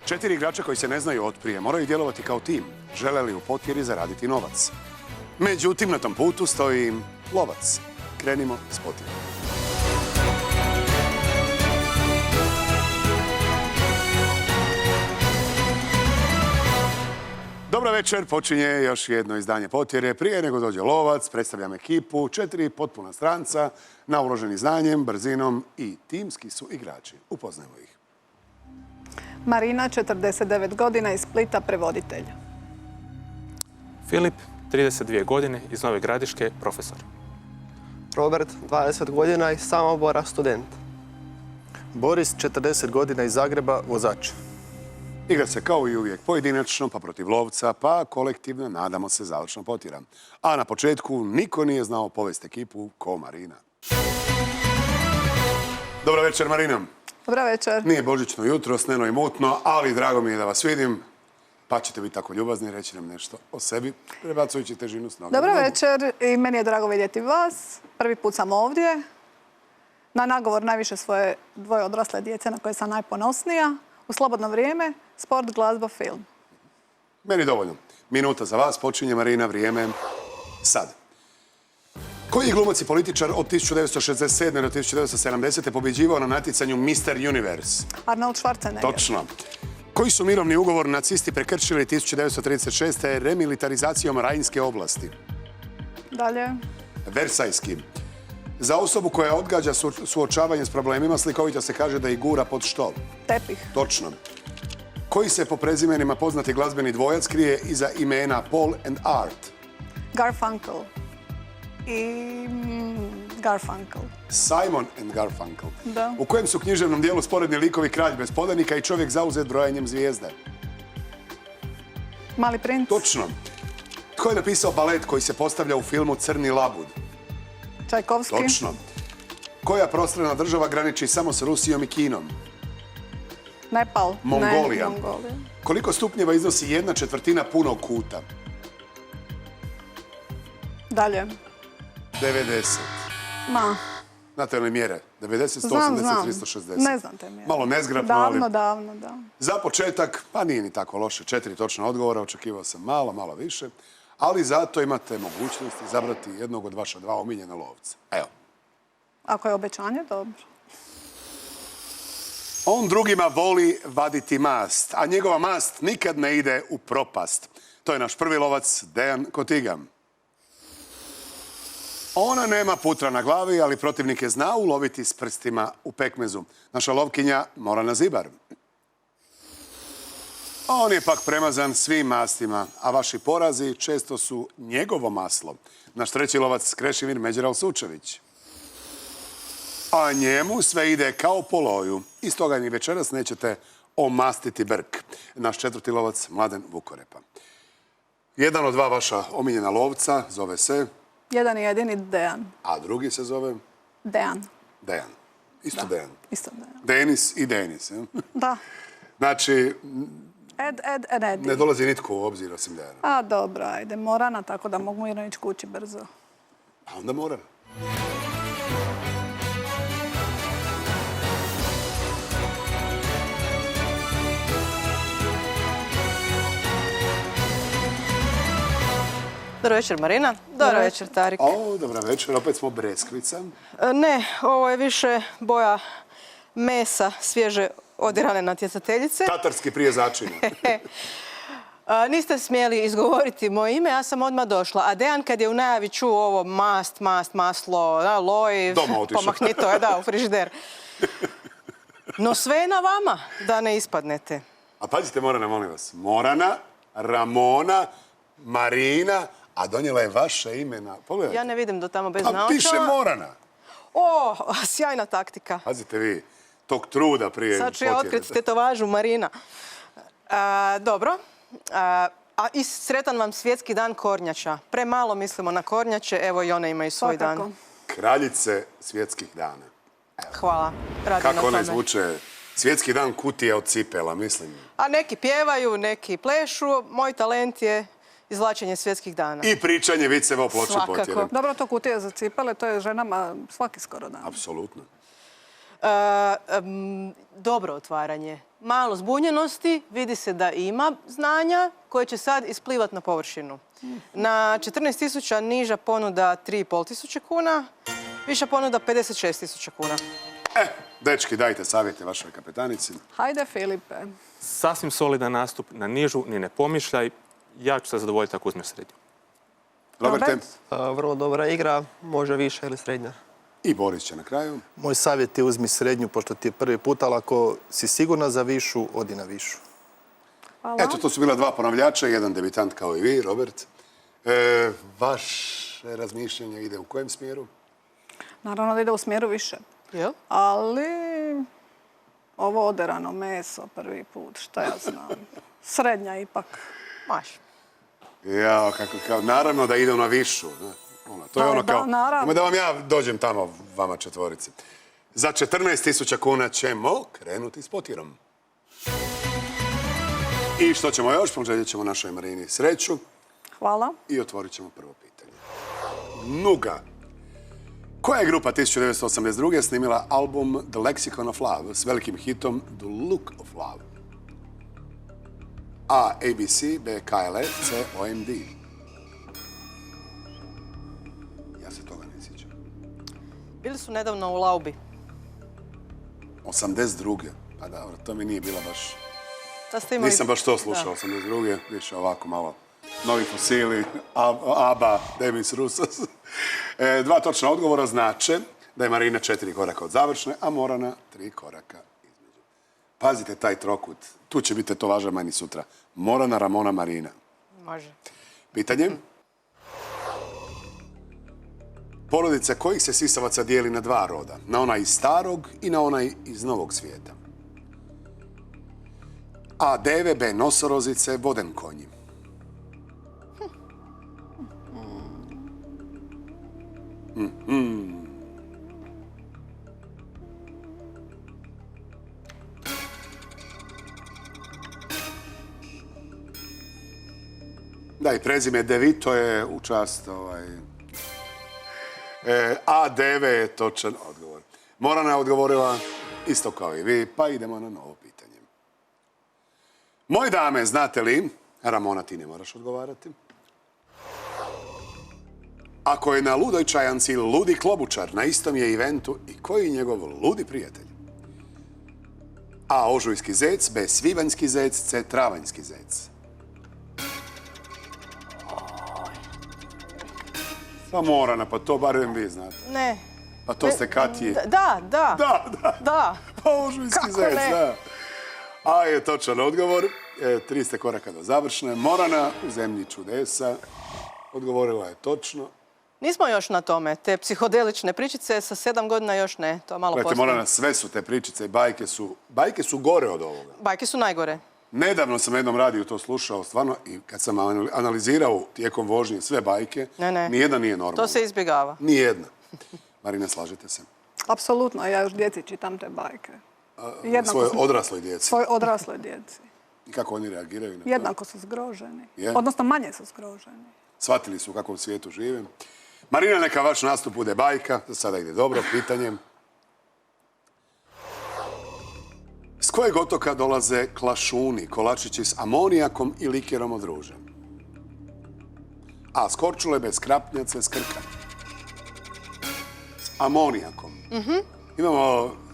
4 igrača koji se ne znaju otprije moraju djelovati kao tim, žele li u potjeri zaraditi novac. Međutim, na tom putu stoji im lovac. Krenimo s potjerom. Dobro večer, počinje još jedno izdanje potjere. Prije nego dođe lovac, predstavljam ekipu, 4 potpuna stranca, naoruženi znanjem, brzinom i timski su igrači. Upoznajmo ih. Marina, 49 godina, iz Splita, prevoditelj. Filip, 32 godine, iz Nove Gradiške, profesor. Robert, 20 godina, iz Samobora, student. Boris, 40 godina, iz Zagreba, vozač. Igra se kao i uvijek pojedinačno, pa protiv lovca, pa kolektivno, nadamo se, završna potjera. A na početku niko nije znao povesti ekipu ko Marina. Dobro večer, Marina. Dobra večer. Nije božićno jutro, sneno i mutno, ali drago mi je da vas vidim. Pa ćete biti tako ljubazni i reći nam nešto o sebi, prebacujući težinu s noge. Dobra večer i meni je drago vidjeti vas. Prvi put sam ovdje. Na nagovor najviše svoje dvoje odrasle djece na koje sam najponosnija. U slobodno vrijeme, sport, glazba, film. Meni dovoljno. Minuta za vas, počinje Marina, vrijeme sad. Koji je glumac i političar od 1967. do 1970. pobjeđivao na natjecanju Mr. Universe? Arnold Schwarzenegger. Točno. Koji su mirovni ugovor nacisti prekršili 1936. remilitarizacijom Rajinske oblasti? Dalje. Versajski. Za osobu koja odgađa suočavanje s problemima, slikovito se kaže da ih gura pod što? Tepih. Točno. Koji se po prezimenima poznati glazbeni dvojac krije iza imena Paul and Art? Garfunkel. I Garfunkel. Simon and Garfunkel. Da. U kojem su književnom dijelu sporedni likovi Kralj bez podanika i čovjek zauzet brojanjem zvijezde? Mali princ. Točno. Tko je napisao balet koji se postavlja u filmu Crni labud? Čajkovski. Točno. Koja prostrana država graniči samo s Rusijom i Kinom? Nepal. Mongolija. Ne, Mongolija. Koliko stupnjeva iznosi 1/4 punog kuta? Dalje. 90. Ma. Znate li mjere? 90, 180, Znam. 360. Ne znam te mjere. Malo nezgrapno, ali... Davno, da. Za početak, pa nije ni tako loše. 4 točna odgovora, očekivao sam malo više. Ali zato imate mogućnost izabrati jednog od vaša 2 omiljena lovca. Evo. Ako je obećanje, dobro. On drugima voli vaditi mast, a njegova mast nikad ne ide u propast. To je naš prvi lovac, Dejan Kotiga. Ona nema putra na glavi, ali protivnike zna uloviti s prstima u pekmezu. Naša lovkinja Morana Zibar. On je pak premazan svim mastima, a vaši porazi često su njegovo maslo. Naš treći lovac Krešimir Međeral Sučević. A njemu sve ide kao po loju. I stoga ni večeras nećete omastiti brk. Naš četvrti lovac Mladen Vukorepa. Jedan od 2 vaša omiljena lovca zove se... Jedan i jedini Dejan. A drugi se zove? Dejan. Dejan. Isto Dejan. Isto Dejan. Denis i Denis. Je? Da. Znači, Edi. ne dolazi nitko u obzir osim Dejana. A dobro, ajde. Morana, tako da mogu mirno ići kući brzo. A onda Morana. Dobro večer, Marina. Dobro večer, Tarik. Dobra večer, opet smo breskvica. Ne, ovo je više boja mesa svježe odirane natjecateljice. Tatarski prije začina. Niste smjeli izgovoriti moje ime, ja sam odmah došla. A Dejan kad je u najavi čuo ovo maslo, loj, pomahnito je, u frižider. No sve je na vama da ne ispadnete. A pazite, Morana, molim vas. Morana, Ramona, Marina, a donijela je vaše imena. Pogledajte. Ja ne vidim do tamo bez naočala. A piše Morana. O, sjajna taktika. Pazite vi, tog truda prije Sad ću ja otkriti tetovažu Marina. Dobro. I sretan vam svjetski dan kornjača. Premalo mislimo na kornjače, evo i one imaju svoj dan. Kraljice svjetskih dana. Hvala. Radim na tome. Kako ne zvuče svjetski dan kutije od cipela, mislim. A neki pjevaju, neki plešu. Moj talent je izvlačenje svjetskih dana. I pričanje viceva o ploči potjere. Dobro, to kutije za cipele, to je ženama svaki skoro dan. Apsolutno. Dobro otvaranje. Malo zbunjenosti, vidi se da ima znanja koje će sad isplivati na površinu. Na 14.000 niža ponuda 3.500 kuna, viša ponuda 56.000 kuna. Dečki, dajte savjete vašoj kapetanici. Hajde, Filipe. Sasvim solidan nastup, na nižu ni ne pomišljaj. Ja ću se zadovoljiti ako uzmeš srednju. Roberte? Vrlo dobra igra, može više ili srednja. I Boris će na kraju. Moj savjet je uzmi srednju, pošto ti je prvi put, ali ako si sigurna za višu, odi na višu. Hvala. Eto, to su bila dva ponavljača, jedan debitant kao i vi, Robert. Vaše razmišljanje ide u kojem smjeru? Naravno da ide u smjeru više. Jel? Ali ovo oderano meso prvi put, šta ja znam. Srednja ipak. Maš. Ja, naravno da ide na višu. To je ono kao, da vam ja dođem tamo, vama četvorici. Za 14.000 kuna ćemo krenuti s potirom. I što ćemo još? Poželjet ćemo našoj Marini sreću. Hvala. I otvorit ćemo prvo pitanje. Nuga. Koja je grupa 1982. snimila album The Lexicon of Love s velikim hitom The Look of Love? A. ABC, B. KLF, C. OMD. Ja se toga ne sjećam. Bili su nedavno u Laubi. 82. Pa dobro, to mi nije bila baš... Imali... Nisam baš to slušao, 82. Više ovako malo Novi fosili, ABBA, Demis Roussos. Dva točna odgovora znače da je Marina 4 koraka od završne, a Morana 3 koraka između. Pazite taj trokut. Tu će biti to važno manje sutra. Morana, Ramona, Marina. Može. Pitanje? Porodica kojih se sisavaca dijeli na dva roda? Na onaj iz starog i na onaj iz novog svijeta. A. Deve, B. Nosorozice, vodenkonji. Da, i prezime Devito je u čast A. Deve je točan odgovor. Morana je odgovorila isto kao i vi, pa idemo na novo pitanje. Moje dame, znate li, Ramona, ti ne moraš odgovarati, ako je na ludoj čajanci ludi klobučar, na istom je eventu i koji je njegov ludi prijatelj? A. Ožujski zec, B. Svibanjski zec, C. Travanjski zec. Pa Morana, pa to barem vi znate. Ne. Pa to ste Katji. Da. Pa Ožujski zec, da. A je točan odgovor. 3 ste koraka do završne. Morana u zemlji čudesa odgovorila je točno. Nismo još na tome. Te psihodelične pričice sa 7 godina još ne. To malo postoji. Morana, sve su te pričice i bajke su gore od ovoga. Bajke su najgore. Nedavno sam na jednom radiju to slušao, stvarno, i kad sam analizirao tijekom vožnje sve bajke, nijedna nije normalna. To se izbjegava. Nijedna. Marina, slažete se? Apsolutno, ja još djeci čitam te bajke. Svoje odrasloj djeci? Svoje odrasloj djeci. I kako oni reagiraju na to? Jednako su zgroženi. Odnosno, manje su zgroženi. Shvatili su u kakvom svijetu živim. Marina, neka vaš nastup bude bajka. Za sada ide dobro. Pitanje. S kojeg otoka dolaze klašuni, kolačići s amonijakom i likerom od ruže? A. S Korčule, B. S Krapnjace, s Krka. S amonijakom.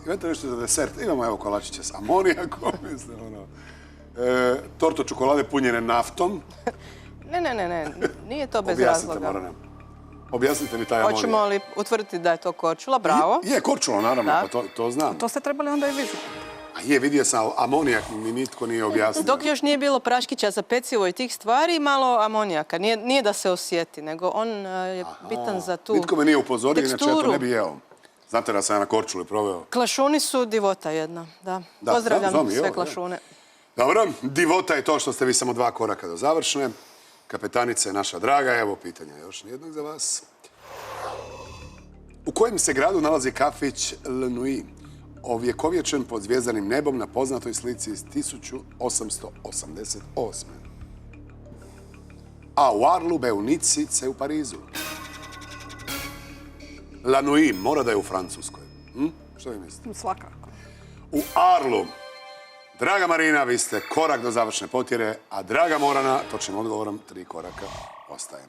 Imate nešto za desert? Imamo evo kolačiće s amonijakom. Tortu čokolade punjene naftom. Ne. Nije to bez razloga. Objasnite, Morana. Objasnite mi taj amonijak. Hoćemo li utvrditi da je to Korčula? Bravo. Je Korčula, naravno, pa to znam. To ste trebali onda i vi znati. A je, vidio sam, amonijak mi nitko nije objasnio. Dok još nije bilo praškića za pecivo i tih stvari, malo amonijaka. Nije da se osjeti, nego on je bitan za tu teksturu. Nitko me nije upozorio, inače ja to ne bi jeo. Znate da sam ja na Korčuli proveo. Klašuni su divota jedna, da. Pozdravljam sve klašune. Dobro, divota je to što ste vi samo 2 koraka do završne. Kapetanica je naša draga, evo pitanja još nijednog za vas. U kojem se gradu nalazi kafić Le Nuit, ovjekovječen pod zvjezdanim nebom na poznatoj slici iz 1888. A. U Arlu, B. u Nici, C. u Parizu. La Nuit mora da je u Francuskoj. Što vi mislite? Svakako. U Arlu. Draga Marina, vi ste korak do završne potjere, a draga Morana, točnim odgovorom, 3 koraka ostaje.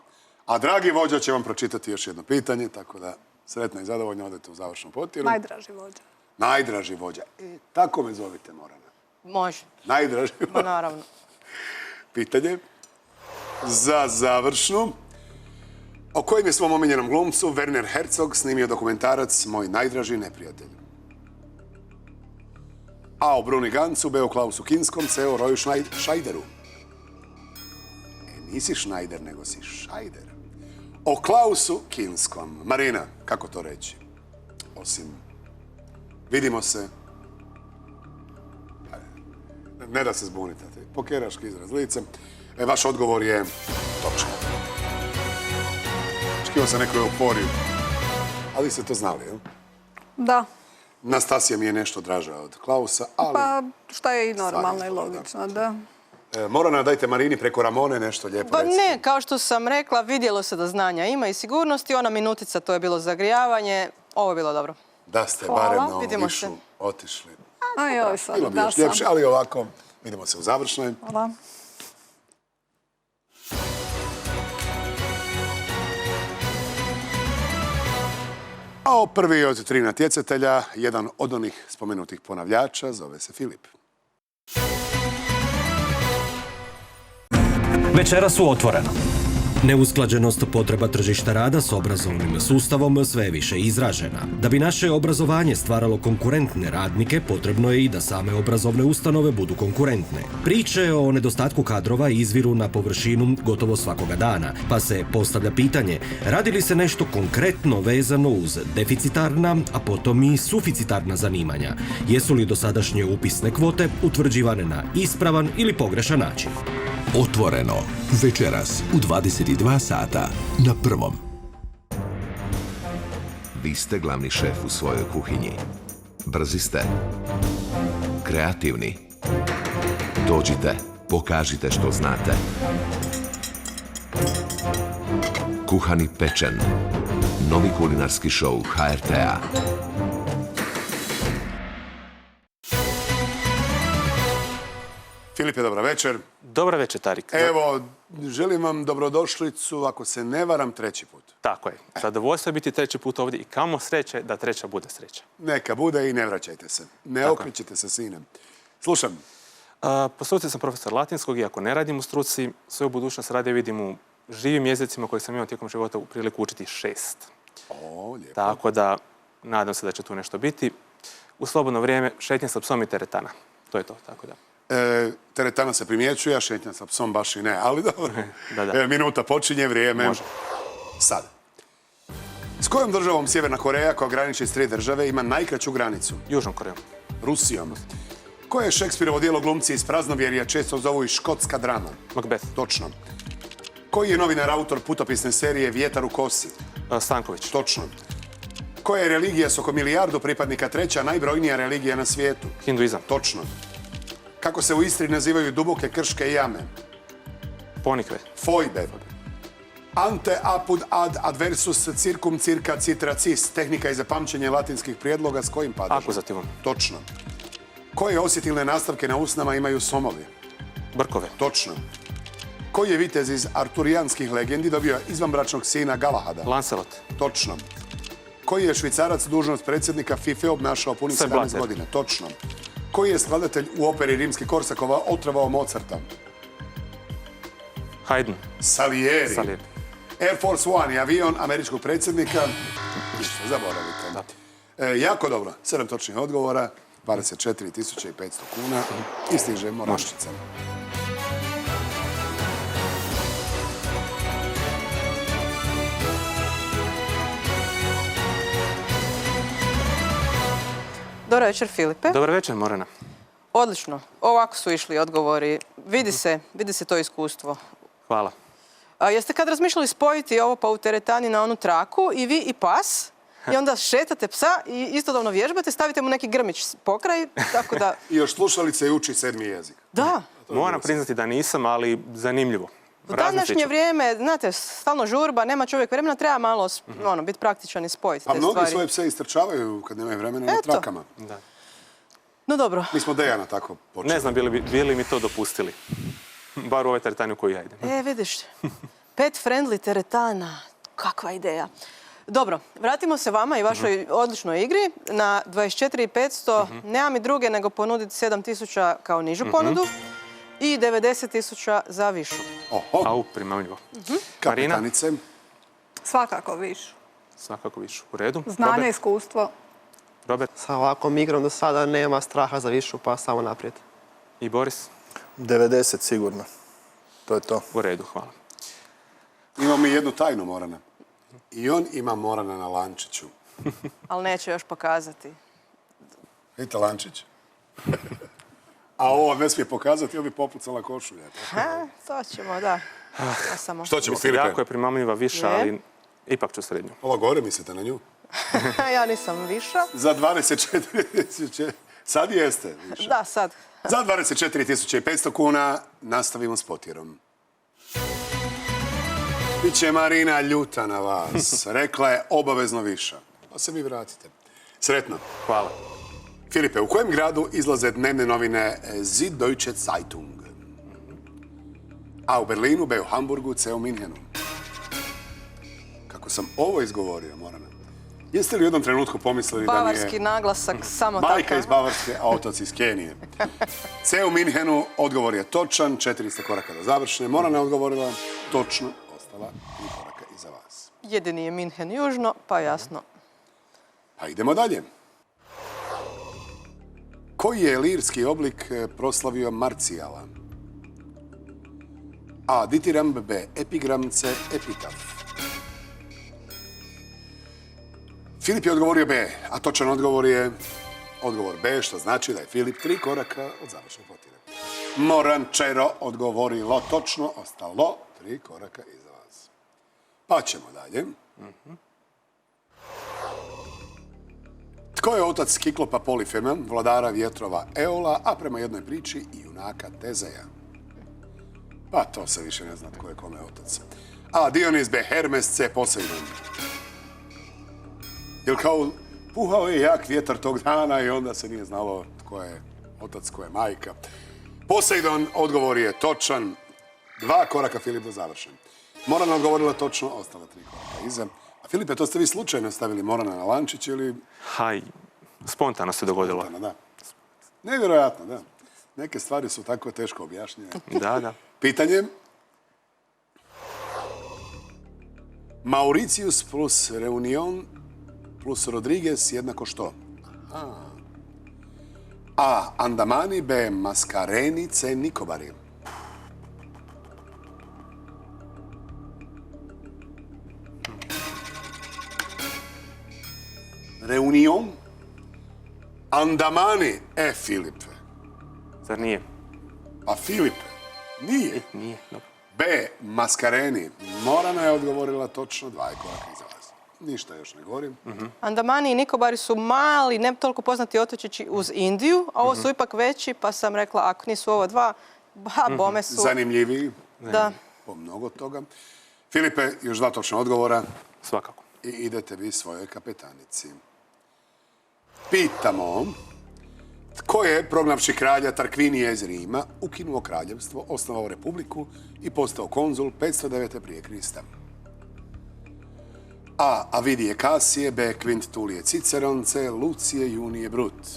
A dragi vođa će vam pročitati još jedno pitanje, tako da sretna i zadovoljna odete u završnu potjeru. Najdraži vođa. Najdraži vođa. Tako me zovite, Morana. Može. Najdraži vođa. Ma naravno. Pitanje za završnu. O kojem je svom omiljenom glumcu Werner Herzog snimio dokumentarac Moj najdraži neprijatelj? A o Bruni Gancu, B o Klausu Kinskom, C o Roju Scheideru. Nisi Schneider, nego si Scheider. O Klausu Kinskom. Marina, kako to reći? Osim vidimo se. Ne da se zbunite. Pokeraški izraz lice. Vaš odgovor je točan. Očekivao sam neku euforiju. Ali ste to znali, jel? Da. Nastasija mi je nešto draža od Klausa, ali... Pa šta je i normalno i stvarno, logično, da. Morana, dajte Marini preko Ramone nešto lijepo Pa recite. ne, kao što sam rekla, vidjelo se da znanja ima i sigurnosti. Ona minutica, to je bilo zagrijavanje. Ovo je bilo dobro. Da ste Hvala. barem na ovom Vidimo višu se. otišli. Ajoj, sad Bilo bi da još sam. ljepše, ali ovako vidimo se u završnoj. Hvala. A prvi od 3 natjecatelja, jedan od onih spomenutih ponavljača, zove se Filip. Večeras u Otvoreno. Neusklađenost potreba tržišta rada s obrazovnim sustavom sve je više izražena. Da bi naše obrazovanje stvaralo konkurentne radnike, potrebno je i da same obrazovne ustanove budu konkurentne. Priče o nedostatku kadrova izviru na površinu gotovo svakoga dana, pa se postavlja pitanje radi li se nešto konkretno vezano uz deficitarna, a potom i suficitarna zanimanja. Jesu li dosadašnje upisne kvote utvrđivane na ispravan ili pogrešan način? Otvoreno. Večeras u 22 sata na Prvom. Vi ste glavni šef u svojoj kuhinji. Brzi ste. Kreativni. Dođite, pokažite što znate. Kuhani pečen. Novi kulinarski šou HRT-a. Filipe, dobra večer. Dobra večer, Tarik. Evo, želim vam dobrodošlicu, ako se ne varam, 3. put. Tako je. Zadovoljstvo je biti 3. put ovdje i kamo sreće da 3. bude sreća. Neka bude i ne vraćajte se. Ne okrećite se sinem. Slušam. Po struci sam profesor latinskog, iako ne radim u struci, svoju budućnost radije vidim u živim jezicima koje sam imao tijekom života u priliku učiti 6. O, lijepo. Tako da, nadam se da će tu nešto biti. U slobodno vrijeme šetnja sa psom i teretana. To je to, tako da. Teretana se primjećuje, a šetnja sa psom baš i ne, ali dobro. Da. Minuta počinje, vrijeme. Može. Sad. S kojom državom Sjeverna Koreja, koja graniči s 3 države, ima najkraću granicu? Južnom Korejom. Rusijom. Koje je Šekspirovo djelo glumci iz praznovjerja često zovu i škotska drama? Macbeth. Točno. Koji je novinar autor putopisne serije Vjetar u kosi? Stanković. Točno. Koja je religija s oko milijardu pripadnika 3. najbrojnija religija na svijetu? Hinduizam. Točno. Kako se u Istri nazivaju duboke krške jame? Ponikve. Fojbe. Ante apud ad adversus circum circa citra cis. Tehnika je za pamćenje latinskih prijedloga s kojim padežom? Akuzativom. Točno. Koje osjetilne nastavke na usnama imaju somovi? Brkove. Točno. Koji je vitez iz arturijanskih legendi dobio izvanbračnog sina Galahada? Lancelot. Točno. Koji je Švicarac dužnost predsjednika FIFA obnašao punih 17 godina? Točno. Koji je skladatelj u operi Rimski Korsakova otrovao Mozarta? Haydn. Salieri. Salieri. Air Force One je avion američkog predsjednika. Ništa, zaboravite. Jako dobro. 7 točnih odgovora, 24.500 kuna i stiže moraščica. Dobar večer, Filipe. Dobar večer, Morana. Odlično. Ovako su išli odgovori. Vidi se to iskustvo. Hvala. Jeste kad razmišljali spojiti ovo pa u teretani na onu traku i vi i pas i onda šetate psa i istodobno vježbate, stavite mu neki grmić pokraj, tako da... I još slušalice i uči 7. jezik. Da. Moram priznati da nisam, ali zanimljivo. U današnje vrijeme, znate, stalno žurba, nema čovjek vremena, treba malo biti praktičan i spojiti te A mnogi stvari. svoje pse istrčavaju kad nemaju vremena na trakama. Da. No dobro. Mi smo Dejana tako počeli. Ne znam bi li mi to dopustili. Bar u ovoj teretani u koju ja idem. Vidiš, pet friendly teretana. Kakva ideja. Dobro, vratimo se vama i vašoj odličnoj igri. Na 24.500 nema mi druge nego ponuditi 7.000 kao nižu ponudu i 90.000 za višu. Oho, Au, primamljivo. Marina, kapetanice. Svakako višu. svakako višu. U redu. Znanje, iskustvo. Robert Sa ovakvom igrom do sada nema straha za višu, pa samo naprijed. i Boris. 90 sigurno. To je to. U redu, hvala. Imamo mi jednu tajnu Morana. I on ima Morana na lančiću. Ali neće još pokazati. Vidite lančić? A ovo ne smije pokazati, ovo bi popucala košulja. To ćemo, da. Ja samo... Što ćemo, Mislim, Filipe? jako je primamljiva viša, Je. ali ipak ću srednju. Ova gore mislite na nju? Ja nisam viša. Za 24.000... Sad jeste više. Da, sad. Za 24.500 kuna nastavimo s potjerom. Biće Marina ljuta na vas. Rekla je obavezno viša. Pa se vi vratite. Sretno. Hvala. Filipe, u kojem gradu izlaze dnevne novine Süddeutsche Zeitung? A u Berlinu, B u Hamburgu, C u Minhenu. Kako sam ovo izgovorio, Morana. Jeste li u jednom trenutku pomislili da mi Bavarski je naglasak, samo majka tako. iz Bavarske, a otac iz Kenije? C u Minhenu, odgovor je točan, 400 koraka do završne. Morana je odgovorila točno, ostala 3 koraka iza vas. Jedini je Minhen južno, pa jasno. Pa idemo dalje. Koji je lirski oblik proslavio Marcijala? A. Ditiramb, B. Epigram, C. Epitaf. Filip je odgovorio B, a točan odgovor je odgovor B, što znači da je Filip 3 koraka od završne potjere. Morančero odgovorilo točno, ostalo 3 koraka iza vas. Pa ćemo dalje. Tko je otac Kiklopa Polifema, vladara vjetrova Eola, a prema jednoj priči i junaka Tezeja? Pa to se više ne zna tko je kome otac. A. Dionis, B. Hermes, C. Poseidon. Jer kao puhao je jak vjetar tog dana i onda se nije znalo tko je otac, tko je majka. Poseidon, odgovor je točan. 2 koraka Filip do završen. Morana odgovorila točno, ostala 3 koraka iza. A Filipe, to ste vi slučajno stavili Morana na lančić ili... Haj, spontano se dogodilo. Da. Nevjerojatno, da. Neke stvari su tako teško objašnjene. Da. Pitanje. Mauricius plus Reunion plus Rodriguez jednako što? A. Andamani, B. Mascareni, C. Nikobari. Reunion, Andamani, Filipe. Zar nije? Pa Filipe, nije. Nije, dobro. B. Mascareni. Morana je odgovorila točno 2 koraka iza vas. Ništa još ne govorim. Andamani i Nikobari su mali, ne toliko poznati otočići uz Indiju, a ovo su ipak veći, pa sam rekla, ako nisu ovo 2, bome su... Zanimljiviji. Da. Po mnogo toga. Filipe, još 2 točna odgovora Svakako. i idete vi svojoj kapetanici. Pitamo, tko je, prognavši kralja Tarkvinija iz Rima, ukinuo kraljevstvo, osnovao republiku i postao konzul 509. prije Krista? A. Avidije Kasije, B. Quint Tulije Ciceron, C. Lucije Junije Brut.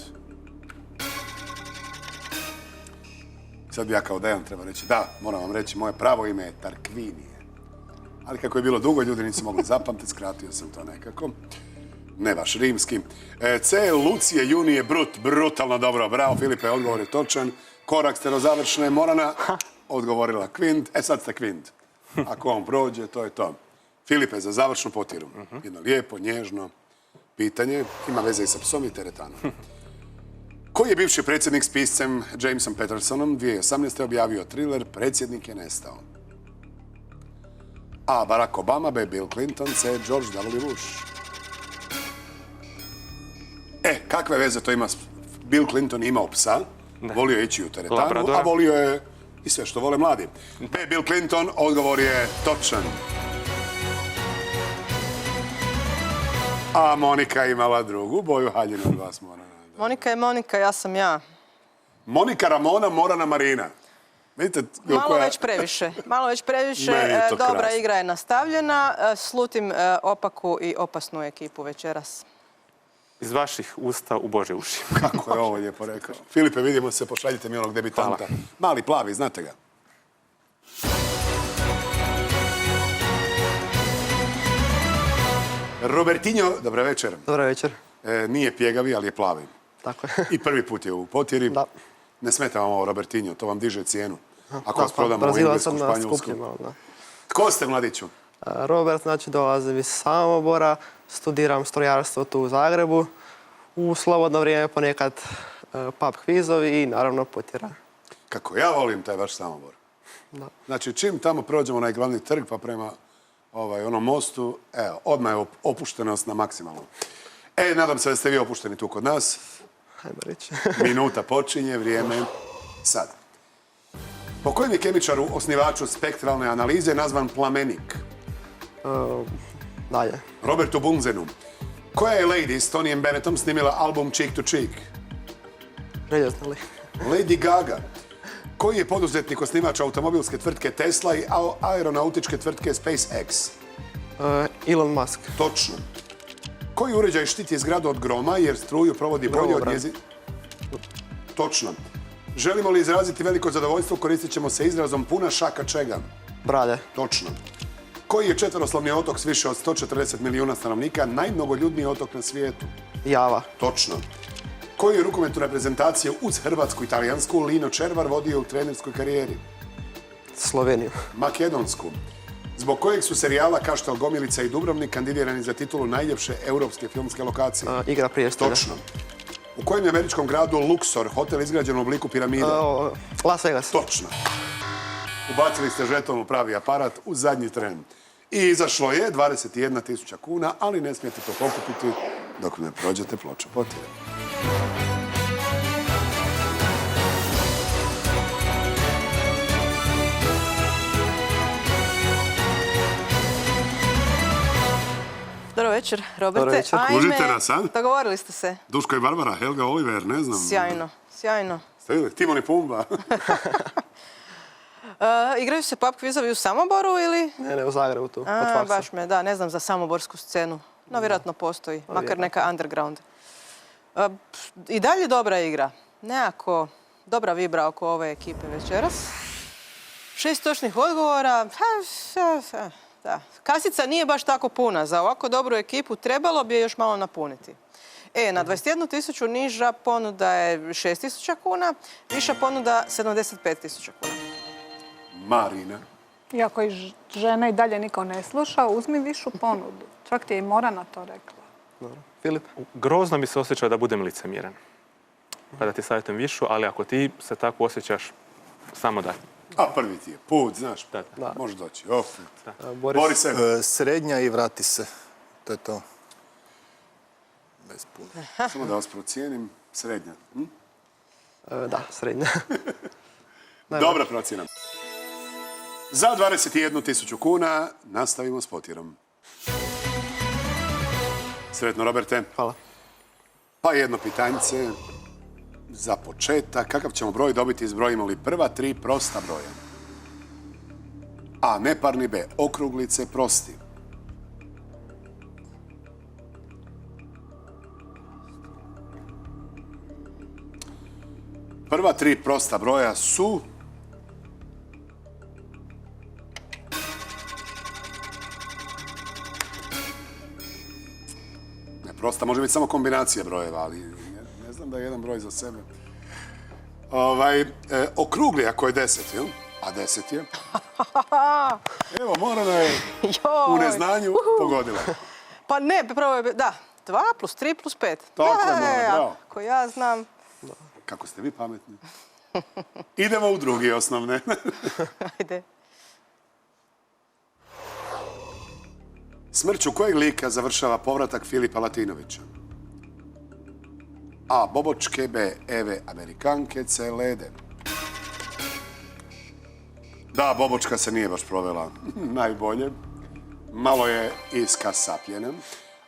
Sad bi ja kao Dejan treba reći, da, moram vam reći, moje pravo ime je Tarkvinije. Ali kako je bilo dugo, ljudi nisu mogli zapamtiti, skratio sam to nekako. Ne baš rimski. C. Lucije Junije Brut. Brutalno dobro. Bravo, Filipe, odgovor je točan. Korak ste do završne. Morana odgovorila Quint. Sad ste Quint. Ako on prođe, to je to. Filipe, za završnu potjeru. Jedno lijepo, nježno pitanje. Ima veze i sa psom i teretanom. Koji je bivši predsjednik s piscem Jamesom Pattersonom 2018. objavio thriller Predsjednik je nestao? A. Barack Obama, B. Bill Clinton, C. George W. Bush. Kakve veze to ima? Bill Clinton imao psa, volio je ići u teretanu, Labradora. a volio je i sve što vole mladi. B. Bill Clinton, odgovor je točan. A Monika je imala drugu boju haljinu od vas, Morana. Monika je Monika, ja sam ja. Monika Ramona, Morana Marina. Vidite Malo već previše. Meni je to Dobra krasno. igra je nastavljena. Slutim opaku i opasnu ekipu večeras. Iz vaših usta u Božje uši. Kako je ovo lijepo rekao. Filipe, vidimo se, pošaljite mi onog debitanta. Hvala. Mali plavi, znate ga. Robertinho, dobra večer. Dobar večer. Nije pjegavi, ali je plavi. Tako je. I prvi put je u potjeri. Da. Ne smeta vam ovo Robertinho, to vam diže cijenu. Ako vas Da, prodamo u Brazilac Englesku, sam na Španjolsku. skuplji malo, da. Tko ste, mladiću? Robert, znači dolazim iz Samobora, studiram strojarstvo tu u Zagrebu. U slobodno vrijeme ponekad pub kvizovi i naravno potjera. Kako ja volim taj vaš Samobor. Da. Znači, čim tamo prođemo na glavni trg pa prema onom mostu, evo, odmah je opuštenost na maksimalno. Nadam se da ste vi opušteni tu kod nas. Hajmo reći. Minuta počinje, vrijeme sad. Po kojem je kemičaru, osnivaču spektralne analize, nazvan plamenik? Dalje. Robertu Bunzenu. Koja je lady s Tonyjem Bennettom snimila album Cheek to Cheek? Željeznali. Lady Gaga. Koji je poduzetnik osnivač automobilske tvrtke Tesla i aeronautičke tvrtke SpaceX? Elon Musk. Točno. Koji uređaj štiti zgradu od groma jer struju provodi bolje od Gromobran. njezi... Točno. Želimo li izraziti veliko zadovoljstvo, koristit ćemo se izrazom puna šaka čega? Brade. Točno. Koji je četveroslovni otok s više od 140 milijuna stanovnika, najmnogoljudniji otok na svijetu? Java. Točno. Koju je rukometnu reprezentaciju uz hrvatsku i talijansku Lino Červar vodio u trenerskoj karijeri? Sloveniju. Makedonsku. Zbog kojeg su serijala Kaštel Gomilica i Dubrovnik kandidirani za titulu najljepše europske filmske lokacije? Igra prijestolja. Točno. U kojem je američkom gradu Luxor hotel izgrađen u obliku piramide? Las Vegas. Točno. Ubacili ste žeton u pravi aparat u zadnji tren. I izašlo je 21.000 kuna, ali ne smijete to pokupiti dok ne prođete ploču potjera. Dobro večer, Roberte. Dobro večer. Kužite nas, a? Dogovorili ste se. Duško i Barbara, Helga Oliver, ne znam. Sjajno, sjajno. Ste vidjeli? Timon i Pumba. Igraju se pub kvizovi u Samoboru ili? Ne, u Zagrebu tu, kod faksa. Baš me, da, ne znam za samoborsku scenu. No, vjerojatno postoji, makar neka underground. I dalje dobra igra. Nekako dobra vibra oko ove ekipe večeras. 6 točnih odgovora. Da. Kasica nije baš tako puna. Za ovako dobru ekipu trebalo bi je još malo napuniti. Na 21.000 niža ponuda je 6.000 kuna, viša ponuda 75.000 kuna. Marina. Iako i žene i dalje niko ne sluša, uzmi višu ponudu. Čak ti je i Morana to rekla. Dobro. Filip. Grozno bi se osjećao da budem licemjeran. Pa da ti savjetujem višu, ali ako ti se tako osjećaš, samo daj. A prvi ti je put, znaš. Da. Može doći. Boris. se. Srednja i vrati se. To je to. Bez puno. Samo da vas procijenim. Srednja. Da, srednja. Dobra procjena. Za 21.000 kuna nastavimo s potjerom. Sretno, Roberte. Hvala. Pa jedno pitanjice za početak. Kakav ćemo broj dobiti, izbrojimo li prva 3 prosta broja? A. Neparni. B. Okruglice prosti. Prva 3 prosta broja su... Prosta može biti samo kombinacija brojeva, ali ne znam da je jedan broj za sebe. Okrugli ako je 10, jel? A 10 je. Evo, Morana je u neznanju pogodila. Pa ne, prvo je, da, 2 plus 3 plus 5. Tako je, Morana, bravo. Ako ja znam. Kako ste vi pametni. Idemo u drugi osnovne. Ajde. Smrću kojeg lika završava povratak Filipa Latinovića? A. Bobočke. B. Eve Amerikanke. C. Lede. Da, Bobočka se nije baš provela najbolje. Malo je iskasapljena.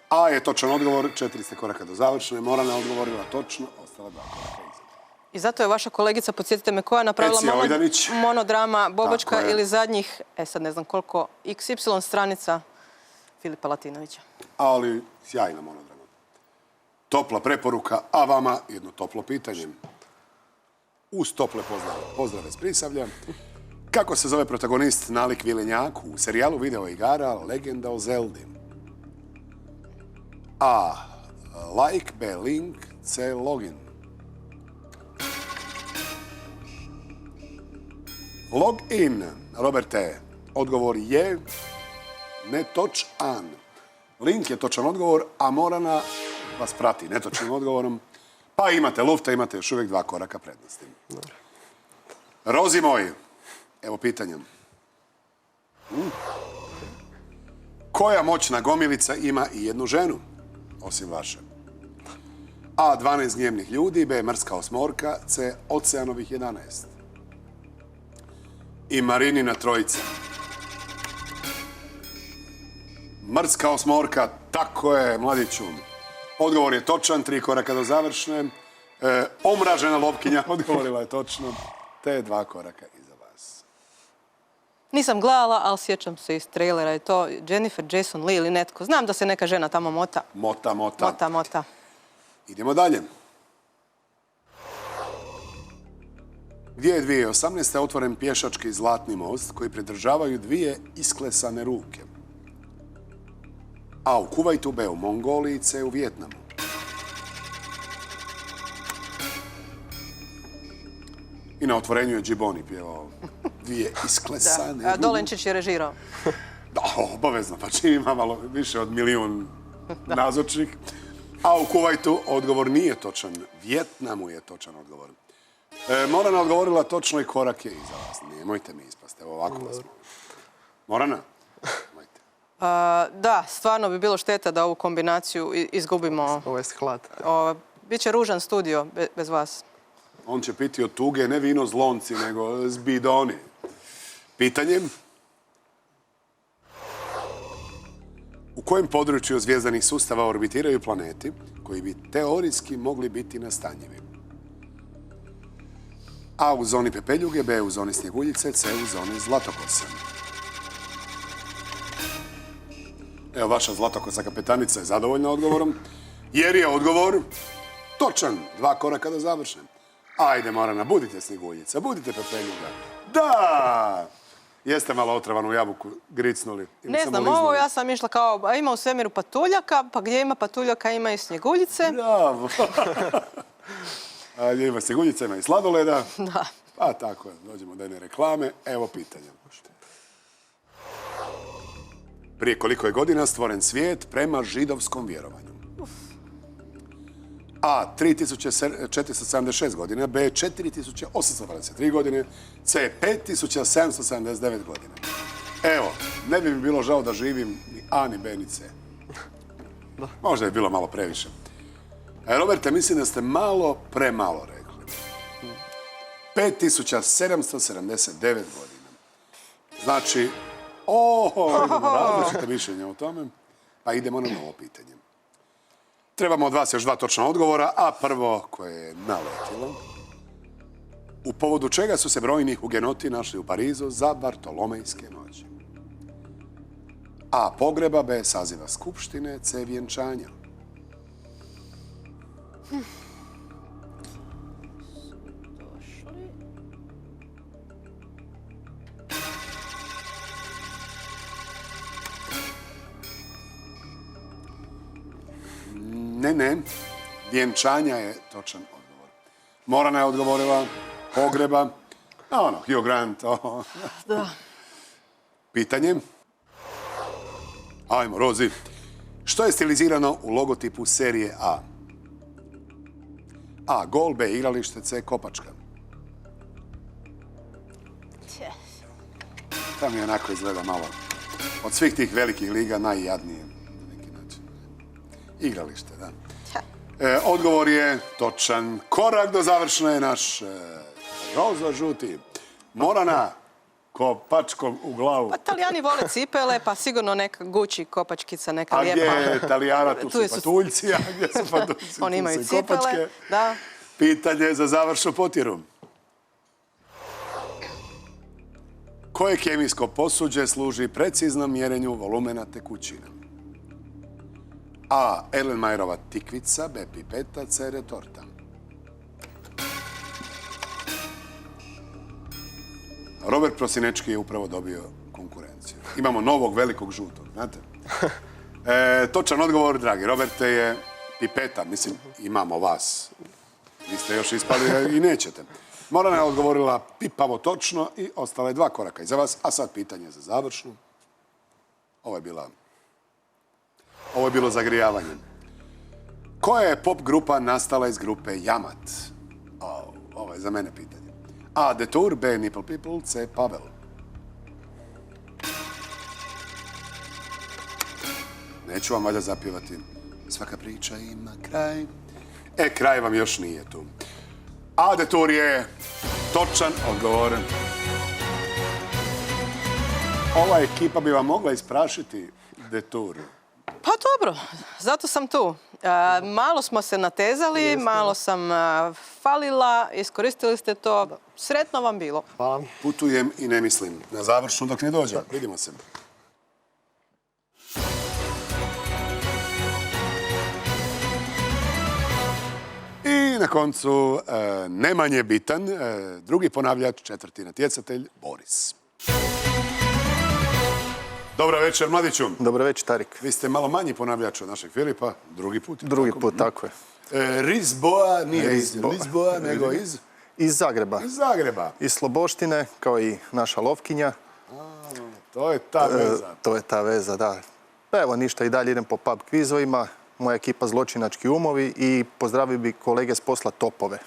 A je točan odgovor, 400 koraka do završene. Morana je odgovorila točno, ostala 2 koraka iza. I zato je vaša kolegica, podsjetite me, koja je napravila Ecija Ojdanić. monodrama Bobočka Tako je. ili zadnjih, sad ne znam koliko, XY stranica Filipa Latinovića. Ali sjajna monodrama. Topla preporuka, a vama jedno toplo pitanje. Uz tople pozdrave s Prisavlja. Kako se zove protagonist nalik Vilenjak u serijalu video igara Legenda o Zeldi? A. Like, B. Link, C. Login. Login, Roberte, odgovor je netočan. Link je točan odgovor, a Morana vas prati netočnim odgovorom. Pa imate lufta, imate još uvijek 2 koraka prednosti. Rozi moj, evo pitanja. Koja moćna gomilica ima i jednu ženu, osim vaše? A. 12 gnjevnih ljudi, B. mrska osmorka, C. oceanovih 11. I Marinina trojica. Mrska osmorka, tako je, mladiću. Odgovor je točan, 3 koraka do završne. Omražena lopkinja, odgovorila je točno, te 2 koraka iza vas. Nisam gledala, ali sjećam se iz trailera. Je to Jennifer Jason Leigh ili netko. Znam da se neka žena tamo mota. Mota. Idemo dalje. Gdje je 2018. otvoren pješački zlatni most koji pridržavaju 2 isklesane ruke? A. u Kuvajtu, B. u Mongoliji, C. u Vijetnamu. I na otvorenju je Džiboni pjevao 2 isklesane ruke. Dolenčić je režirao. Da, obavezno, pa čim ima malo više od 1 milijun nazočnih. A u Kuvajtu odgovor nije točan. Vijetnamu je točan odgovor. Morana odgovorila točno i korak je iza vas. Nemojte mi ispasti, evo ovako vas molim. Morana? Nemojte. Da, stvarno bi bilo šteta da ovu kombinaciju izgubimo. Ovo je hlad. Biće ružan studio bez vas. On će piti od tuge, ne vino z lonci, nego z bidoni. Pitanje. U kojem području zvjezdanih sustava orbitiraju planeti koji bi teorijski mogli biti nastanjivi? A. u zoni pepeljuge, B. u zoni snjeguljice, C. u zoni zlatokose. Evo, vaša zlatokosa kapetanica je zadovoljna odgovorom, jer je odgovor točan. 2 koraka do završen. Ajde, Morana, budite snjeguljica, budite pepeljuga. Da! Jeste malo otravanu jabuku gricnuli. Ne znam, ovo ja sam išla kao, ima u svemiru patuljaka, pa gdje ima patuljaka ima i snjeguljice. Bravo! A gdje ima snjeguljica, ima i sladoleda. Da. Pa tako, dođemo do jedne reklame. Evo pitanja. Prije koliko je godina stvoren svijet prema židovskom vjerovanju? A. 3476 godina, B. 4823 godine, C. 5779 godina. Evo, ne bi mi bilo žao da živim ni A, ni B, ni C. Možda je bilo malo previše. Roberte, mislim da ste premalo rekli. 5779 godina. Znači, imamo različite mišljenja o tome, pa idemo na novo pitanje. Trebamo od vas još 2 točna odgovora, a prvo koje je naletilo. U povodu čega su se brojni hugenoti našli u Parizu za Bartolomejske noći? A. pogreba, B. saziva skupštine, C. vjenčanja. Ne. Vjenčanja je točan odgovor. Morana je odgovorila pogreba. Hugh Grant. Da. Pitanje. Ajmo, Rozi. Što je stilizirano u logotipu serije A? A. Gol, B. Igralište, C. Kopačka. Tam mi onako izgleda malo. Od svih tih velikih liga najjadnije. Na neki način. Igralište, da. Odgovor je točan. Korak do završne je naš rozo-žuti. Morana, ko pačkom u glavu. Pa Talijani vole cipele, pa sigurno neka Gucci kopačkica, neka A lijepa. gdje je Talijana, tu su patuljci, a gdje su patuljci, Oni tu imaju su i kopačke. cipele, da. Pitanje za završnu potjeru. Koje kemijsko posuđe služi preciznom mjerenju volumena tekućina? A. Erlenmeyerova tikvica, B. pipeta, C. retorta. Robert Prosinečki je upravo dobio konkurenciju. Imamo novog velikog žutog, znate? Točan odgovor, dragi Roberte, je pipeta. Mislim, imamo vas. Vi ste još ispali i nećete. Morana je odgovorila pipavo točno i ostala je 2 koraka iza vas. A sad pitanje za završnu. Ovo je bilo zagrijavanje. Koja je pop grupa nastala iz grupe Jamat? Ovo je za mene pitanje. A. The Tour, B. Nipple People, C. Pavel. Neću vam valjda zapjevati. Svaka priča ima kraj. Kraj vam još nije tu. A. The Tour je točan odgovor. Ova ekipa bi vam mogla isprašiti The Tour. Pa dobro, zato sam tu. Malo smo se natezali, malo sam falila, iskoristili ste to. Sretno vam bilo. Hvala. Putujem i ne mislim. Na završnu dok ne dođem. Vidimo se. I na koncu, ne manje bitan, drugi ponavljač, 4. natjecatelj, Boris. Dobro večer, mladiću. Dobro večer, Tarik. Vi ste malo manji ponavljač od našeg Filipa, drugi put. Drugi put, tako je. Lisboa, nije iz Lisboa, nego iz... Iz Zagreba. Iz Zagreba. Iz Sloboštine, kao i naša Lovkinja. To je ta veza. To je ta veza, da. Pa evo, ništa, i dalje idem po pub kvizovima. Moja ekipa Zločinački umovi i pozdravio bi kolege s posla Topove.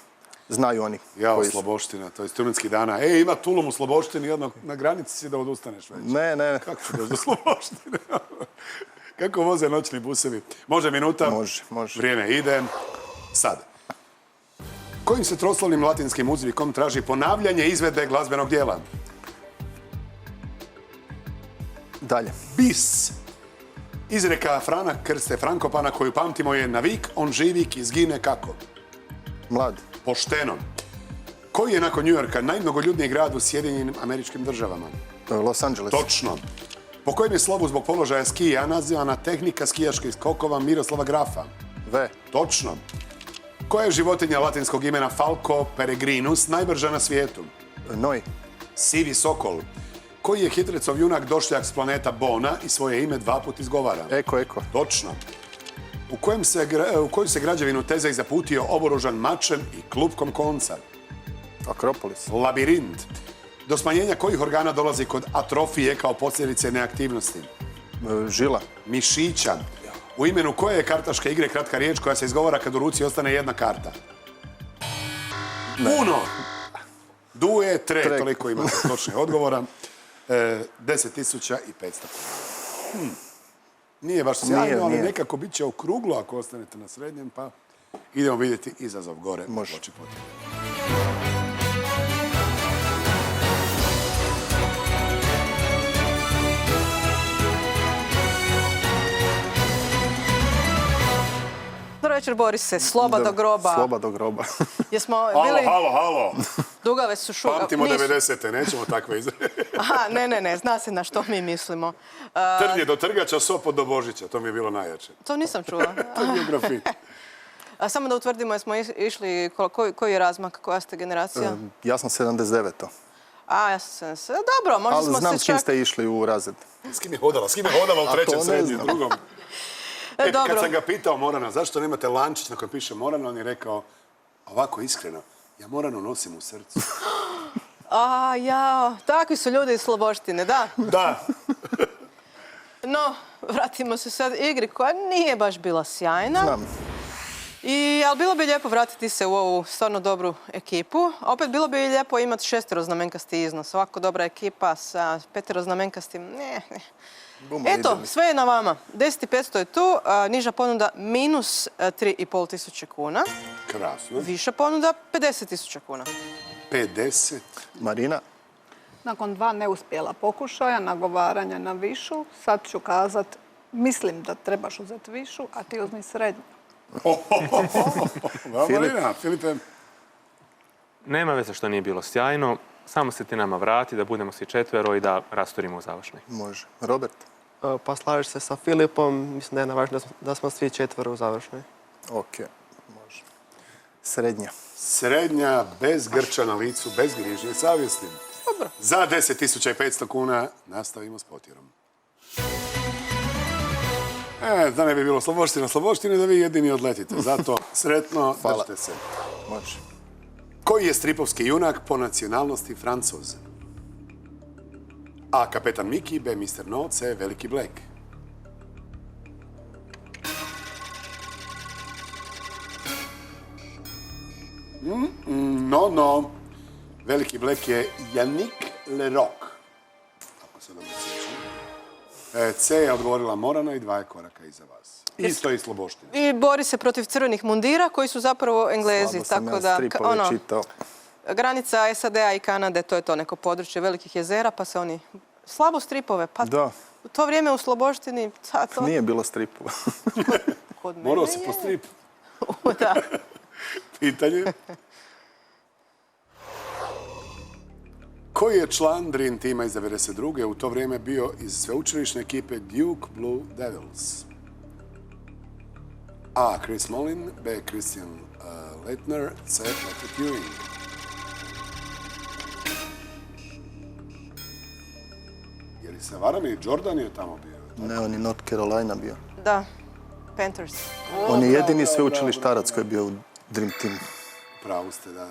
Znaju oni. Jao, Sloboština, to je studentski dana. Ima Tulum u Sloboštini, jedno na granici si da odustaneš već. Ne. Kako ću doći do Sloboštine? Kako voze noćni busevi? Može minuta? Može. Vrijeme ide. Sad. Kojim se troslovnim latinskim uzvikom traži ponavljanje izvedbe glazbenog dijela? Dalje. Bis. Izreka Frana Krste Frankopana koju pamtimo je: navik, on živik, izgine kako? Mlad. Pošteno. Koji je nakon Njujorka najmnogoljudniji grad u Sjedinjenim Američkim Državama? Los Angeles. Točno. Po kojem je slovu zbog položaja skija nazivana tehnika skijaških skokova Miroslava Grafa? V. Točno. Koja je životinja latinskog imena Falco peregrinus najbrža na svijetu? Noj. Sivi sokol. Koji je Hitlerov junak došljak s planeta Bona i svoje ime 2 puta izgovara? Eko. Točno. U koju se građevinu Tezej zaputio oboružan mačem i klupkom konca? Akropolis. Labirint. Do smanjenja kojih organa dolazi kod atrofije kao posljedice neaktivnosti? Žila. Mišića. U imenu koje je kartaške igre kratka riječ koja se izgovara kad u ruci ostane jedna karta? Uno. Due, tre. Toliko imate točnih odgovora. 10.500 kuna. Nije baš sjajno, ali nekako bit će okruglo ako ostanete na srednjem, pa idemo vidjeti izazov gore. Može. Dobro večer, Borise. Sloba do groba. Sloba do groba. Jesmo bili... Halo. Dugave su šuga. Pamtimo 90-te, nećemo takve izre. Aha, ne, zna se na što mi mislimo. Trnje do Trgača, Sopot do Božića, to mi je bilo najjače. To nisam čula. To je biografija. Samo da utvrdimo, jesmo išli, koji je razmak, koja ste generacija? Ja sam 79-to. Ja sam 70. Dobro, možda smo se čak... Ali znam s kim ste išli u razred. S kim je hodala u trećem, srednjem, drugom? Kad sam ga pitao Morana, zašto nemate lančić na kojem piše Morana, on je rekao, ovako iskreno, ja Moranu nosim u srcu. Takvi su ljudi iz Sloboštine, da? Da. No, vratimo se sad igri koja nije baš bila sjajna. Znam. Ali bilo bi lijepo vratiti se u ovu stvarno dobru ekipu. Opet bilo bi lijepo imati 6-znamenkasti iznos. Ovako dobra ekipa sa 5-znamenkastim, ne. Eto, sve je na vama. 10.500 je tu, niža ponuda minus 3.500 kuna. Krasno. Viša ponuda 50.000 kuna. 50. Marina. Nakon 2 neuspjela pokušaja, nagovaranja na višu, sad ću kazat, mislim da trebaš uzeti višu, a ti uzmi srednju. Marina, Filipe. Nema veze što nije bilo sjajno. Samo se ti nama vrati, da budemo svi 4 i da rasturimo u završnoj. Može. Robert? Pa slažeš se sa Filipom, mislim da je najvažnije da smo svi 4 u završnoj. Ok, može. Srednja. Srednja, bez grča na licu, bez grižnje savjesti. Dobro. Za 10.500 kuna nastavimo s potjerom. Da ne bi bilo sloboštine, da vi jedini odletite. Zato sretno, Hvala. držite se. Može. Koji je stripovski junak po nacionalnosti Francuz? A. Kapetan Miki, B. Mr. No, C. Veliki Black. No. Veliki Black je Yannick Leroc. Ako se dobro sjećam. C je odgovorila Morana i 2 je koraka iza vas. Isto i sloboština. I bori se protiv crvenih mundira koji su zapravo Englezi. Slabo sam Tako ja da, stripove čitao. granica SAD-a i Kanade, to je to neko područje velikih jezera, pa se oni... Slabo stripove, pa Da. u to vrijeme u Sloboštini... To... Nije bilo stripova. Kod mene Morao si je. po strip. Da. Pitanje. Koji je član Dream Teama iz 1992. u to vrijeme bio iz sveučilišne ekipe Duke Blue Devils? A. Chris Mullin, B. Christian Leitner, C. Patrick Ewing. Je li se varam i Jordan je tamo bio? Ne, on je North Carolina bio. Da. Panthers. On je jedini sveučilištarac koji je bio u Dream Team. Pravu ste, da.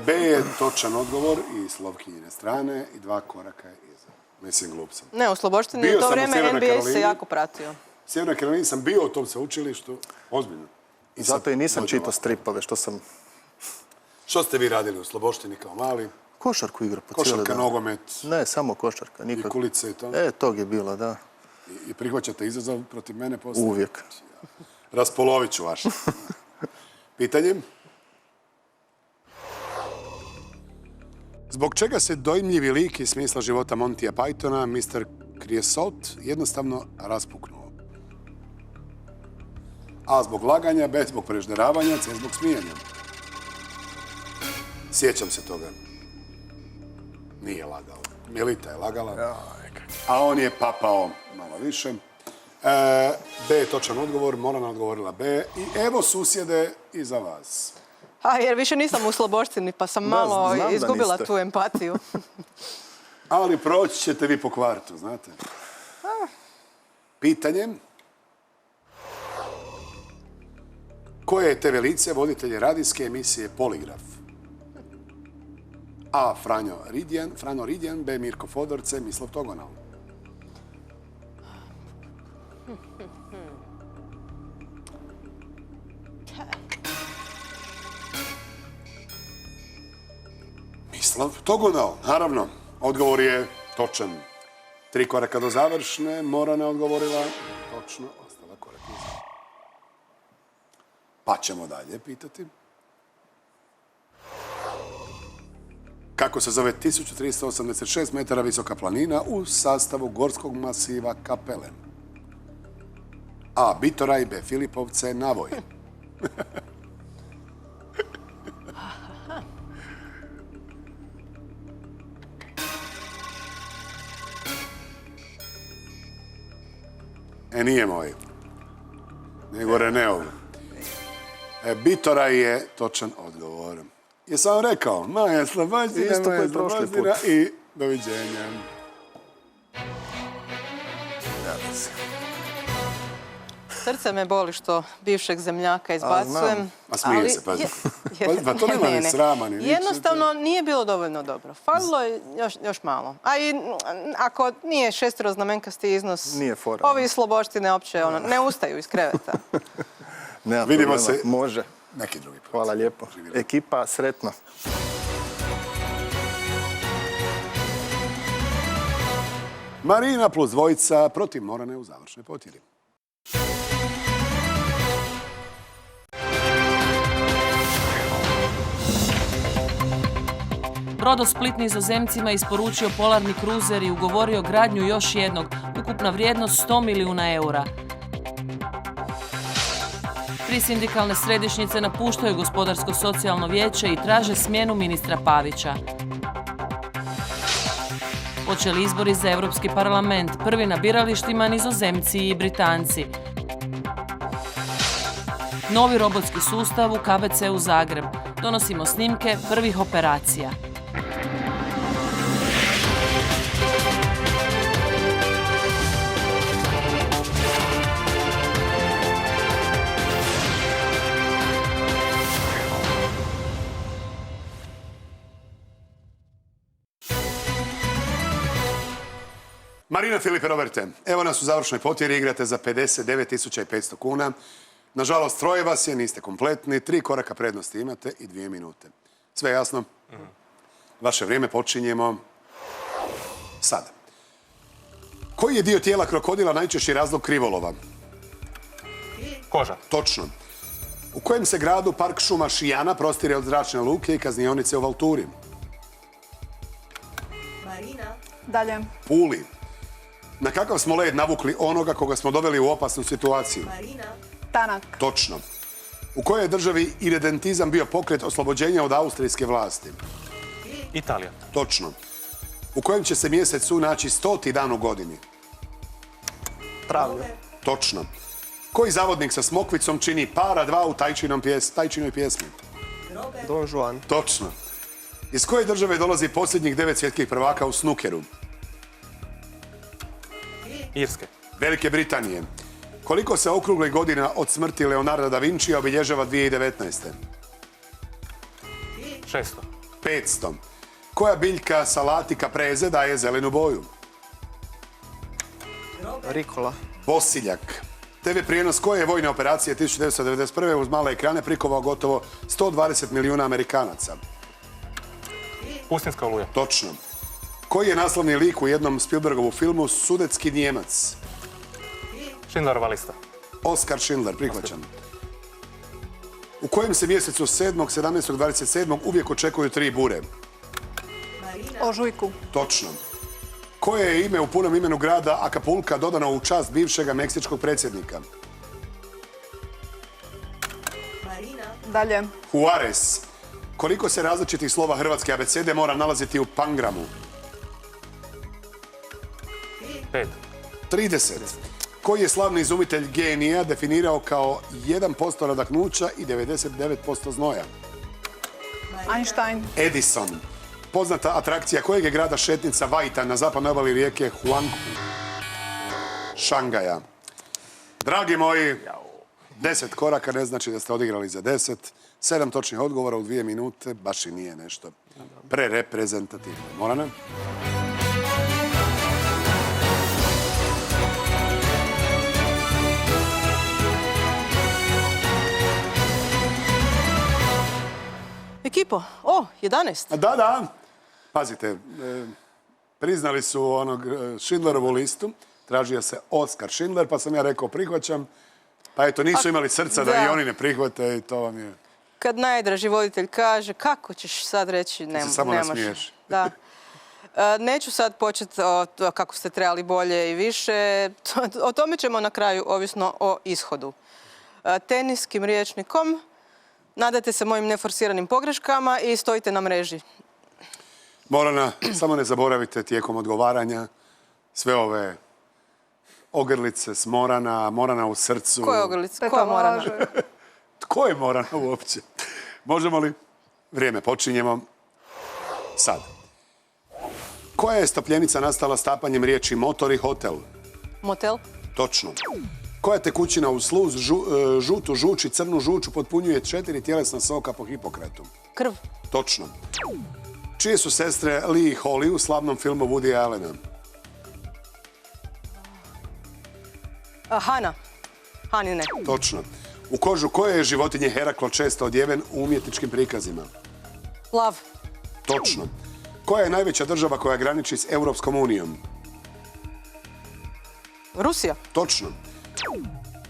B je točan odgovor i Slovkinjine strane i 2 koraka iza. Mislim, glup sam. Ne, u Sloboštini Bio u to sam u vrijeme Sjevernoj NBA se Karolini. jako pratio. Sjevernoj Karolini sam bio u tom sveučilištu, ozbiljno. I sad Zato i nisam dođe čitao ovako. stripove, što sam Što ste vi radili u Sloboštini kao mali? košarku igrao po cijeli Košarka, dan. nogomet Ne, samo košarka, i nikako. kulice i to? Tog je bilo, da. I prihvaćate izazov protiv mene poslije? Uvijek. Raspolovit ću vaš. Pitanje? Zbog čega se dojmljivi lik iz smisla života Montija Pythona, Mr. Creosote, jednostavno raspuknuo? A. Zbog laganja, B. Zbog prežderavanja, C. Zbog smijanja. Sjećam se toga. Nije lagao. Milita je lagala. A on je papao malo više. B je točan odgovor, Morana odgovorila B. I evo susjede iza vas. A jer više nisam u Sloboštini, pa sam malo znam da izgubila niste. tu empatiju. Ali proći ćete vi po kvartu, znate. Pitanje. Koje je TV lice voditelje radijske emisije Poligraf? A. Frano Ridjan, B. Mirko Fodor, C. Mislav Togonal. Mislav Togonal, naravno. Odgovor je točan. 3 koraka do završne, Morana odgovorila točno, ostala korak iza. Pa ćemo dalje pitati. Kako se zove 1386 metara visoka planina u sastavu gorskog masiva Kapelen? A. Bitoraj, B. Filipovce, Navoj. Nije moj. Nego Reneov. Bitoraj je točan odgovor. Jesam vam rekao, moja slobođina, Isto moja koji prošli slobođina put. i doviđenja. Srce me boli što bivšeg zemljaka izbacujem. A smije se, pazi. Pa to nema ni srama, ni ničega. Jednostavno nije bilo dovoljno dobro. Falilo je još malo. A i ako nije šesteroznamenkasti iznos, Nije fora. ovi iz Sloboštine uopće ne ustaju iz kreveta. Nema Vidimo problema. se. Može. Neki drugi put. Hvala lijepo. Živjeli. Ekipa, sretno. Marina plus dvojica protiv Morane u završnoj potjeri. Brodosplit Nizozemcima isporučio polarni kruzer i ugovorio gradnju još jednog, ukupna vrijednost 100 milijuna eura. 3 sindikalne središnjice napuštaju Gospodarsko-socijalno vijeće i traže smjenu ministra Pavića. Počeli izbori za Europski parlament, prvi na biralištima Nizozemci i Britanci. Novi robotski sustav u KBC-u Zagreb. Donosimo snimke prvih operacija. Marina, Filipe, Roberte, evo nas u završnoj potjeri, igrate za 59.500 kuna. Nažalost, troje vas je, niste kompletni, 3 koraka prednosti imate i 2 minute. Sve jasno? Vaše vrijeme počinjemo sada. Koji je dio tijela krokodila najčešći razlog krivolova? Koža. Točno. U kojem se gradu park šuma Šijana prostire od zračne luke i kaznionice u Valturi? Dalje. Puli. Na kakav smo led navukli onoga koga smo doveli u opasnu situaciju? Tanak. Točno. U kojoj je državi iredentizam bio pokret oslobođenja od austrijske vlasti? Italija. Točno. U kojem će se mjesecu naći 100. dan u godini? Travnja. Točno. Koji zavodnik sa smokvicom čini para 2 u Tajčinoj pjesmi? Don Juan. Točno. Iz koje države dolazi posljednjih 9 svjetskih prvaka u snukeru? Irske. Velike Britanije. Koliko se okruglih godina od smrti Leonarda da Vincija obilježava 2019. 600. 500. Koja biljka salati caprese daje zelenu boju? Rikola. Bosiljak. TV prijenos koje je vojne operacije 1991. uz male ekrane prikovao gotovo 120 milijuna Amerikanaca? Pustinska oluja. Točno. Koji je naslovni lik u jednom Spielbergovu filmu Sudetski Nijemac? Schindlerova lista. Oskar Schindler, prihvaćam. U kojem se mjesecu 7., 17., 27. uvijek očekuju 3 bure? Ožujku. Točno. Koje je ime u punom imenu grada Acapulca dodano u čast bivšega meksičkog predsjednika? Dalje. Juarez. Koliko se različitih slova hrvatske abecede mora nalaziti u pangramu? 5. 30. Koji je slavni izumitelj genija definirao kao 1% nadahnuća i 99% znoja? Einstein. Edison. Poznata atrakcija kojeg je grada šetnica Vajta na zapadnoj obali rijeke Huangpu? Šangaja. Dragi moji, 10 koraka ne znači da ste odigrali za 10. 7 točnih odgovora u 2 minute, baš i nije nešto prereprezentativno. Morane? Ekipo, 11. Da. Pazite, priznali su onog Schindlerovu listu, tražio se Oskar Schindler, pa sam ja rekao prihvaćam, pa eto nisu imali srca da i oni ne prihvate i to vam je... Kad najdraži voditelj kaže, kako ćeš sad reći, ne Ti se samo možeš. nasmiješ. Da. Neću sad početi kako ste trebali bolje i više. O tome ćemo na kraju, ovisno o ishodu. Teniskim rječnikom, nadajte se mojim neforsiranim pogreškama i stojite na mreži. Morana, samo ne zaboravite tijekom odgovaranja sve ove ogrlice s Morana u srcu. Ko je ogrlica? Ko je Morana? Tko je Morana uopće? Možemo li? Vrijeme, počinjemo. Sad. Koja je stopljenica nastala stapanjem riječi motor i hotel? Motel? Točno. Koja tekućina u sluz, žutu žuč i crnu žuču potpunjuje 4 tjelesna soka po Hipokratu? Krv? Točno. Čije su sestre Lee i Holly u slavnom filmu Woody Allena? Hana. Hanine. Točno. U kožu koje je životinje Heraklo često odjeven u umjetničkim prikazima? Lav. Točno. Koja je najveća država koja graniči s Europskom unijom? Rusija. Točno.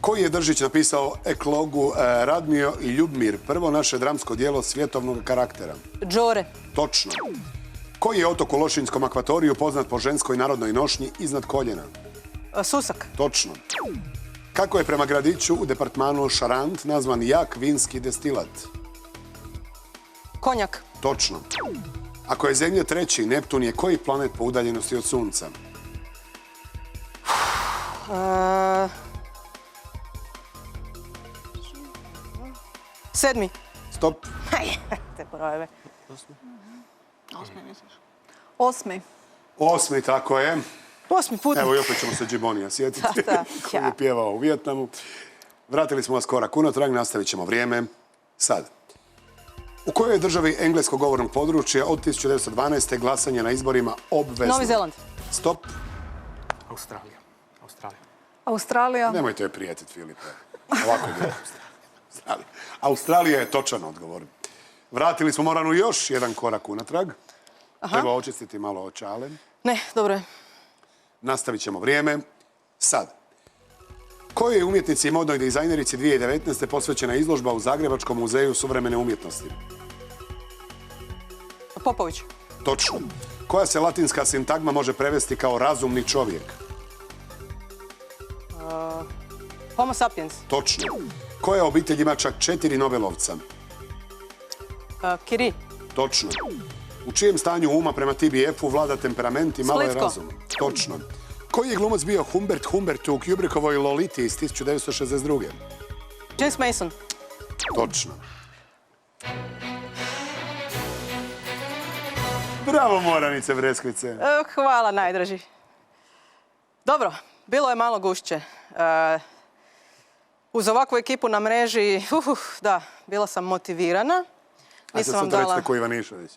Koji je Držić napisao eklogu Radmio i Ljubmir, prvo naše dramsko djelo svjetovnog karaktera? Đore. Točno. Koji je otok u Lošinjskom akvatoriju poznat po ženskoj narodnoj nošnji iznad koljena? Susak. Točno. Kako je prema gradiću u departmanu Charente nazvan jak vinski destilat? Konjak. Točno. Ako je Zemlja treći, Neptun je koji planet po udaljenosti od Sunca? Sedmi. Stop. Te brojeve. Osmi. Osmi, tako je. Osmi putnik. Evo i opet ćemo se Džibonija sjetiti, Da, koji je pjevao u Vijetnamu. Vratili smo vas korak unatrag, nastavit ćemo vrijeme sad. U kojoj je državi engleskog govornog područja od 1912. glasanje na izborima obvezno? Novi Zeland. Stop. Australija. Australija. Nemojte joj prijetiti, Filipe. Ovako je bilo. Australija. Australija je točan odgovor. Vratili smo Moranu još jedan korak unatrag. Treba očistiti malo očale. Ne, dobro je. Nastavit ćemo vrijeme. Sad. Kojoj je umjetnici i modnoj dizajnerici 2019. posvećena izložba u Zagrebačkom muzeju suvremene umjetnosti? Popović. Točno. Koja se latinska sintagma može prevesti kao razumni čovjek? Homo sapiens. Točno. Koja obitelj ima čak 4 Nobelovca? Kiri. Točno. U čijem stanju uma prema TBF-u vlada temperament i malo je Splitsko. razum? Točno. Koji je glumac bio Humbert u Kubrickovoj Loliti iz 1962. James Mason. Točno. Bravo, Moranice Breskvice. Hvala, najdraži. Dobro, bilo je malo gušće. Uz ovakvu ekipu na mreži, da, bila sam motivirana. Ajde Nisam vam sad dala... recite ko Ivanišević.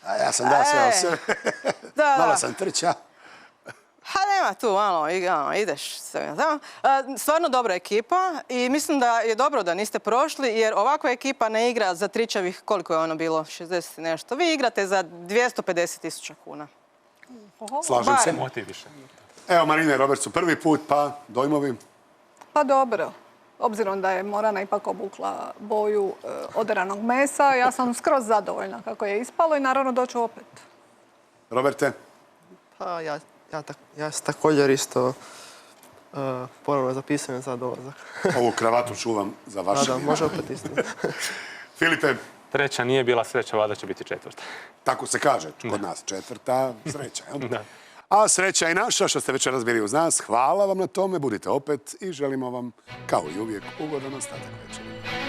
A ja sam dao sve od sebe. Da. Malo sam trča. Ha, nema tu, malo, ideš. Stvarno dobra ekipa i mislim da je dobro da niste prošli, jer ovakva ekipa ne igra za tričavih, koliko je ono bilo, 60 i nešto. Vi igrate za 250.000 kuna. Slažem se. Motiv više. Evo, Marina i Robert su prvi put, pa dojmovi. Pa dobro. Obzirom da je Morana ipak obukla boju oderanog mesa, ja sam skroz zadovoljna kako je ispalo i naravno doću opet. Roberte? Pa ja sam također isto ponovno zapisujem za dolazak. Ovu kravatu čuvam za vaše. Da, može opet isto. Filipe? Treća nije bila sreća, valjda će biti četvrta. Tako se kaže kod nas. Četvrta sreća, jel? Da. A sreća i naša što ste večeras bili uz nas. Hvala vam na tome, budite opet i želimo vam, kao i uvijek, ugodan ostatak večera.